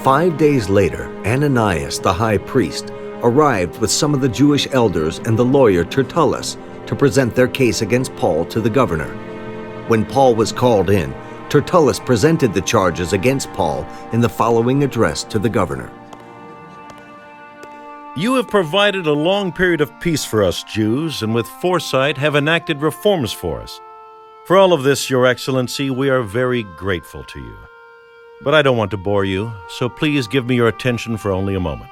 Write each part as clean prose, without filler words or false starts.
5 days later, Ananias, the high priest, arrived with some of the Jewish elders and the lawyer Tertullus to present their case against Paul to the governor. When Paul was called in, Tertullus presented the charges against Paul in the following address to the governor. You have provided a long period of peace for us Jews, and with foresight have enacted reforms for us. For all of this, Your Excellency, we are very grateful to you. But I don't want to bore you, so please give me your attention for only a moment.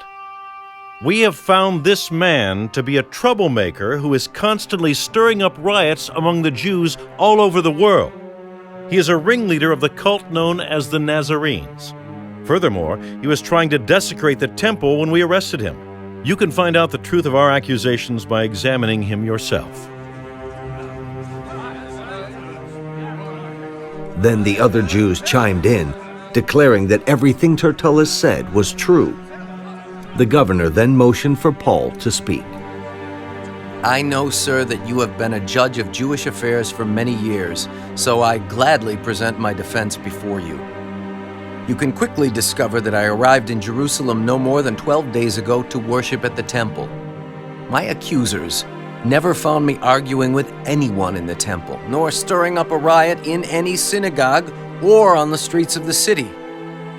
We have found this man to be a troublemaker who is constantly stirring up riots among the Jews all over the world. He is a ringleader of the cult known as the Nazarenes. Furthermore, he was trying to desecrate the temple when we arrested him. You can find out the truth of our accusations by examining him yourself. Then the other Jews chimed in, declaring that everything Tertullus said was true. The governor then motioned for Paul to speak. I know, sir, that you have been a judge of Jewish affairs for many years, so I gladly present my defense before you. You can quickly discover that I arrived in Jerusalem no more than 12 days ago to worship at the temple. My accusers never found me arguing with anyone in the temple, nor stirring up a riot in any synagogue or on the streets of the city.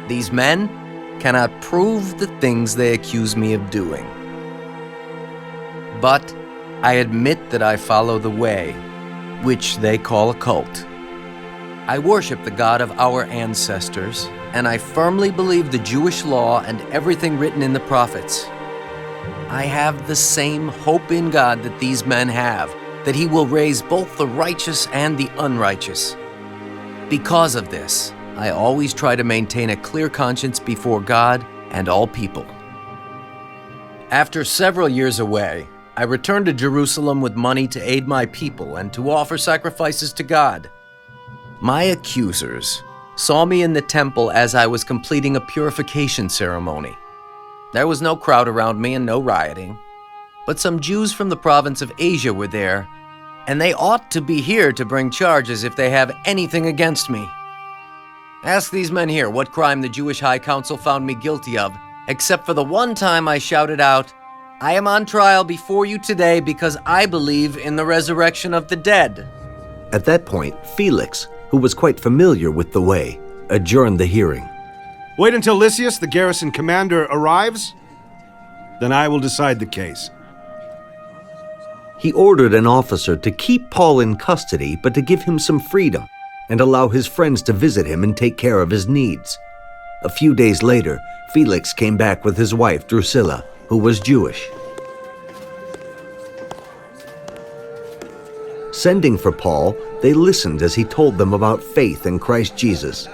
These men cannot prove the things they accuse me of doing. But I admit that I follow the way, which they call a cult. I worship the God of our ancestors, and I firmly believe the Jewish law and everything written in the prophets. I have the same hope in God that these men have, that He will raise both the righteous and the unrighteous. Because of this, I always try to maintain a clear conscience before God and all people. After several years away, I returned to Jerusalem with money to aid my people and to offer sacrifices to God. My accusers saw me in the temple as I was completing a purification ceremony. There was no crowd around me and no rioting, but some Jews from the province of Asia were there, and they ought to be here to bring charges if they have anything against me. Ask these men here what crime the Jewish High Council found me guilty of, except for the one time I shouted out, "I am on trial before you today because I believe in the resurrection of the dead." At that point, Felix, who was quite familiar with the way, adjourned the hearing. Wait until Lysias, the garrison commander, arrives. Then I will decide the case. He ordered an officer to keep Paul in custody, but to give him some freedom and allow his friends to visit him and take care of his needs. A few days later, Felix came back with his wife Drusilla, who was Jewish. Sending for Paul, they listened as he told them about faith in Christ Jesus.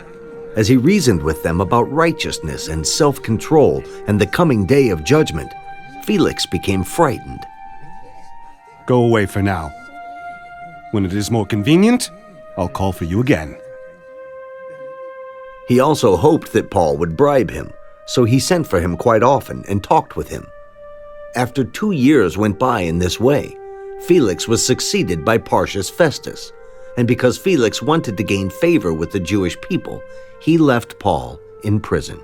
As he reasoned with them about righteousness and self-control and the coming day of judgment, Felix became frightened. Go away for now. When it is more convenient, I'll call for you again. He also hoped that Paul would bribe him, so he sent for him quite often and talked with him. After 2 years went by in this way, Felix was succeeded by Porcius Festus, and because Felix wanted to gain favor with the Jewish people, he left Paul in prison.